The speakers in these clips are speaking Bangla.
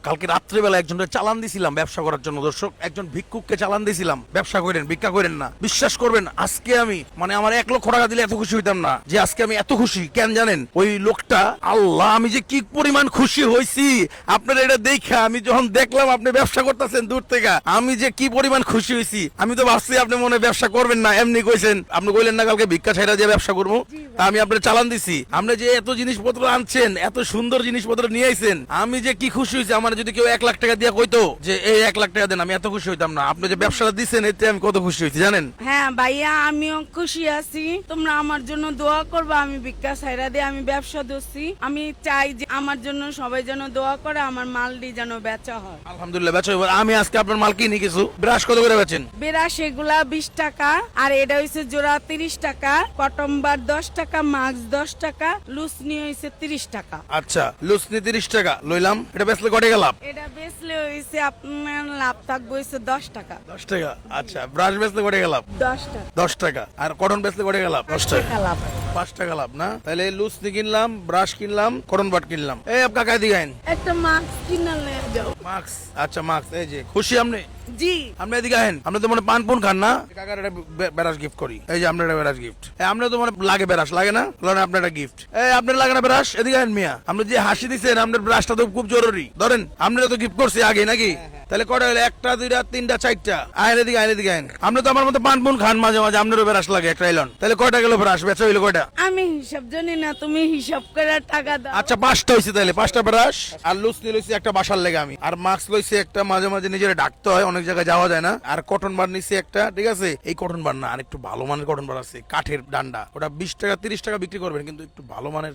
কালকে রাত্রেবেলা একজনের চালান দিছিলাম ব্যবসা করার জন্য। দর্শক, একজন ভিক্ষুককে চালান দিছিলাম, ব্যবসা করেন, ভিক্ষা করেন না। বিশ্বাস করবেন, আজকে আমি আমার 1 লক্ষ টাকা দিলে এত খুশি হইতাম না যে আজকে আমি এত খুশি। কেন জানেন? ওই লোকটা, আল্লাহ, আমি যে কি পরিমাণ খুশি হয়েছি আপনারা এটা দেখা। আমি যখন দেখলাম আপনি ব্যবসা করতেছেন দূর থেকে, আমি যে কি পরিমাণ খুশি হয়েছি। আমি তো ভাবছি আপনি মনে হয় ব্যবসা করবেন না, এমনি কইছেন। আপনি কইলেন না কালকে ভিক্ষা ছাইরা দিয়ে ব্যবসা করবো, তা আমি আপনার চালান দিছি। আপনি যে এত জিনিসপত্র আনছেন, এত সুন্দর জিনিসপত্র নিয়ে আইছেন, আমি যে কি খুশি হয়েছি। আমার যদি কেউ 1 লাখ টাকা দিয়ে কইতো যে এই 1 লাখ টাকা দেন, আমি এত খুশি হইতাম না। আপনি যে ব্যবসাটা দিচ্ছেন এতে আমি কত খুশি হয়েছি জানেন? হ্যাঁ ভাইয়া, আমিও খুশি আছি। তোমরা আমার জন্য দোয়া করবা। আমি ভিক্ষা ছাইরা দিয়ে আমি ব্যবসা দিচ্ছি। আমি চাই যে আমার জন্য সবাই যেন দোয়া করে, আমার মালটি যেন বেচা হয়। আলহামদুলিল্লাহ, বেচা হইব। আমি আজকে আপনার মাল কিনি কিছু। ব্রাশ কত করে বেচেন? বেরাস এগুলা 20 টাকা, আর এটা হইছে জোড়া 30 টাকা, কটম্বার 10 টাকা, মাস্ক 10 টাকা, লুসনি হইছে 30 টাকা। আচ্ছা, লুসনি 30 টাকা লইলাম। এটা বেচলে কটে গেলাম? এটা বেচলে হইছে আপনার লাভ থাকবে হইছে 10 টাকা। 10 টাকা। আচ্ছা, ব্রাশ বেচলে কটে গেলাম? 10 টাকা। 10 টাকা। আর কটন বেচলে কটে গেলাম? 10 টাকা। লাভ। 5 টাকা লাভ না? তাহলে লুসনি কিনলাম, ব্রাশ কিনলাম, কটন বাট কিনলাম। এই আপ কাকা দিকে আইন একটা মাস্ক কিনা নিয়ে যাও। মাস্ক। আচ্ছা, মাস্ক। এই যে খুশি আপনি? জি। আপনি এদিকে আহেন। আপনি তো মনে পান পুন খান না? কাকার একটা বেরাস গিফট করি। এই যে আপনার একটা বেরাস গিফট। আপনি তো মনে লাগে বেরাস লাগে না? আপনার একটা গিফট। এই আপনার লাগে না বেরাস? এদিকে আহেন মিয়া। আপনি যে হাসি দিচ্ছেন, আপনার ব্রাশটা তো খুব জরুরি। ধরেন, আপনারা তো গিফট করছি আগে নাকি? তাহলে কটা হলো? 1টা 2টা 3টা 4টা। আইন এদিকে, আইন এদিকে আইন। আপনি তো আমার মতো পান পুন খান মাঝে মাঝে, আপনারও বেরাস লাগে একটা এলন। তাহলে কয়টা গেল ব্রাশ? বেচা হইলো কয়টা? আমি হিসাব জানি না, তুমি হিসাব করে টাকা দাও। আচ্ছা, 5টা হয়েছে। তাহলে 5টা ব্রাশ আর লুসনি লইছি একটা বাসার লেগে আমি, আর মাস্ক লইছি একটা, মাঝে মাঝে নিজের ডাকতে হয়, অনেক জায়গায় যাওয়া যায় না। আর কটন বার নিছি একটা। ঠিক আছে, এই কটন বার না, আর একটু ভালো মানের কটন বার আছে, কাঠের ডান্ডা। ওটা 20 টাকা 30 টাকা বিক্রি করবেন, কিন্তু একটু ভালো মানের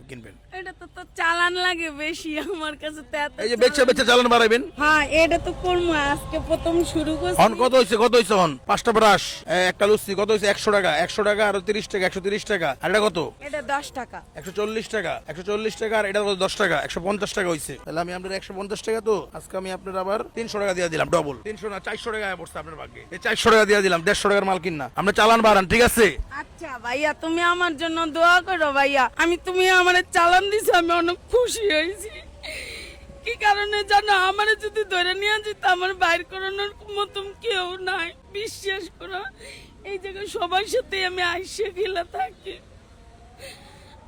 কিনবেন। এটা তো চালান লাগে বেশি আমার কাছে। এই যে বেচে বেচে চালান বাড়াইবেন। হ্যাঁ, এটা তো করবো, আজকে প্রথম শুরু করছি। হন কত হইছে? কত হইছে হন? 5টা ব্রাশ, একটা লুসনি কত হইছে? 100 টাকা। 100 টাকা আর 30 টাকা, 130 টাকা। আর এটা কত? এটা 10 টাকা। 140 টাকা। 140 টাকা। আর এটা 10 টাকা, 150 টাকা হইছে। তাহলে আমি আপনার 150 টাকা, তো আজকে আমি আপনার আবার 300 টাকা দিয়ে দিলাম। ডবল 300 না, 400 টাকা পড়ছে আপনার ভাগ্যে। এই 400 টাকা দিয়ে দিলাম। 150 টাকার মাল কিনা আমরা চালান বাড়ান। ঠিক আছে? আচ্ছা ভাইয়া, তুমি আমার জন্য দোয়া করো ভাইয়া। তুমি আমার চালান দিছো, আমি অনেক খুশি হয়েছি। কি কারণে জানো? আমার যদি ধরে নিয়ে যেত, আমার বাইর করানোর মতন কেউ নাই। বিশ্বাস করো, এই জায়গায় সবার সাথে আমি আইসে খেলা থাকি।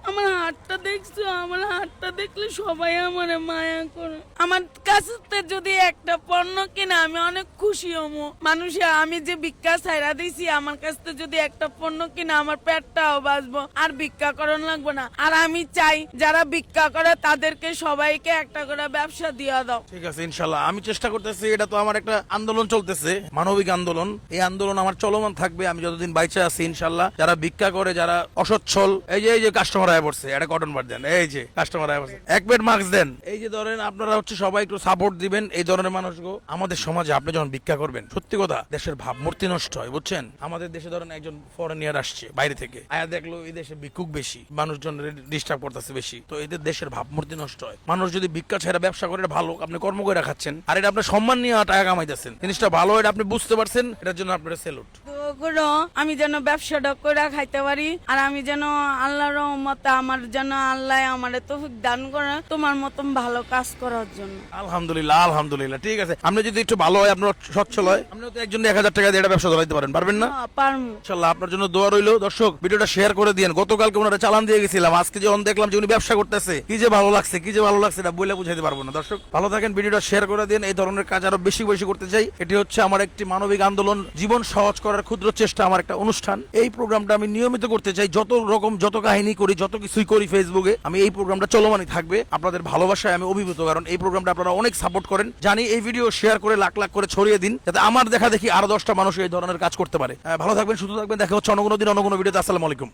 আমার হাতটা দেখছো? আমার হাতটা দেখলে সবাই আমার মায়া করে। আমার কাছে যদি একটা পণ্য কিনা আমি অনেক খুশি হবো। মানুষে আমি যে ভিক্ষা ছাইরা দিছি, আমার কাছে যদি একটা পণ্য কিনা আমার পেটটাও বাঁচবো, আর ভিক্ষা করণ লাগবো না। আর আমি চাই যারা ভিক্ষা করে তাদেরকে সবাইকে একটা করে ব্যবসা দিয়ে দাও। ঠিক আছে, ইনশাল্লাহ আমি চেষ্টা করতেছি। এটা তো আমার একটা আন্দোলন চলতেছে, মানবিক আন্দোলন। এই আন্দোলন আমার চলমান থাকবে আমি যতদিন বাইচে আছি ইনশাল্লাহ। যারা ভিক্ষা করে, যারা অসচ্ছল, এই যে কাস্টমার আয় পড়ছে, একটা কটন বার দেন। এই যে কাস্টমার আয় পড়ছে, 1 প্লেট মাস্ক দেন। এই যে ধরেন, আপনারা হচ্ছে সবাই একটু সাপোর্ট দিবেন এই ধরনের মানুষকে। আমাদের সমাজে আপনি যখন ভিক্ষা করবেন, সত্যি কথা, দেশের ভাবমূর্তি নষ্ট হয়, বুঝছেন? আমাদের দেশে ধরেন একজন ফরেনিয়ার আসছে বাইরে থেকে, আয়া দেখলো এই দেশে ভিক্ষুক বেশি, মানুষজন ডিস্টার্ব করতেছে বেশি, তো এদের দেশের ভাবমূর্তি নষ্ট হয়। মানুষ যদি ভিক্ষা ছেড়ে ব্যবসা করে, ভালো, আপনি কর্ম করে খাচ্ছেন, আর এটা আপনার সম্মান নিয়ে টাকা কামাইতেছেন, জিনিসটা ভালো, এটা আপনি বুঝতে পারছেন, এটার জন্য আপনার স্যালুট। আমি যেন ব্যবসাটা করে খাইতে পারি, আর আমি যেন আল্লাহর রহমতে আমার যেন আল্লাহ আমার তৌফিক দান করে তোমার মতন ভালো কাজ করার জন্য। আলহামদুলিল্লাহ, আলহামদুলিল্লাহ। ঠিক আছে, আপনি যদি একটু ভালো হয়, আপনার সচ্ছল হয়, আপনি তো একজন 1000 টাকা দিয়ে এটা ব্যবসা চালাতে পারবেন না? পারবো ইনশাআল্লাহ। আপনার জন্য দোয়া রইলো। দর্শক, ভিডিওটা শেয়ার করে দিয়েন। গতকালকে ওনারা চালান দিয়ে গেছিলাম, আজকে যখন দেখলাম যে উনি ব্যবসা করতেছে, কি যে ভালো লাগছে, কি যে ভালো লাগছে, এটা বলে বুঝাইতে পারবো না। দর্শক ভালো থাকেন, ভিডিওটা শেয়ার করে দিন। এই ধরনের কাজ আরো বেশি বেশি করতে চাই। এটি হচ্ছে আমার একটি মানবিক আন্দোলন, জীবন সহজ করার ক্ষুদ্র চেষ্টা, আমার একটা অনুষ্ঠান। এই প্রোগ্রামটা আমি নিয়মিত করতে চাই। যত রকম, যত কাহিনী করি, যত কিছুই করি ফেসবুকে, আমি এই প্রোগ্রামটা চলমানই থাকবে। আপনাদের ভালোবাসায় আমি অভিভূত, কারণ এই প্রোগ্রামটা আপনারা অনেক সাপোর্ট করেন। জানি এই ভিডিও শেয়ার করে লাখ লাখ করে ছড়িয়ে দিন, যাতে আমার দেখা দেখি আরো 10টা মানুষ এই ধরনের কাজ করতে পারে। ভালো থাকবেন, সুস্থ থাকবেন। দেখা হচ্ছে অন্য কোনো দিন, অন্য কোনো ভিডিওতে। আসসালামু আলাইকুম।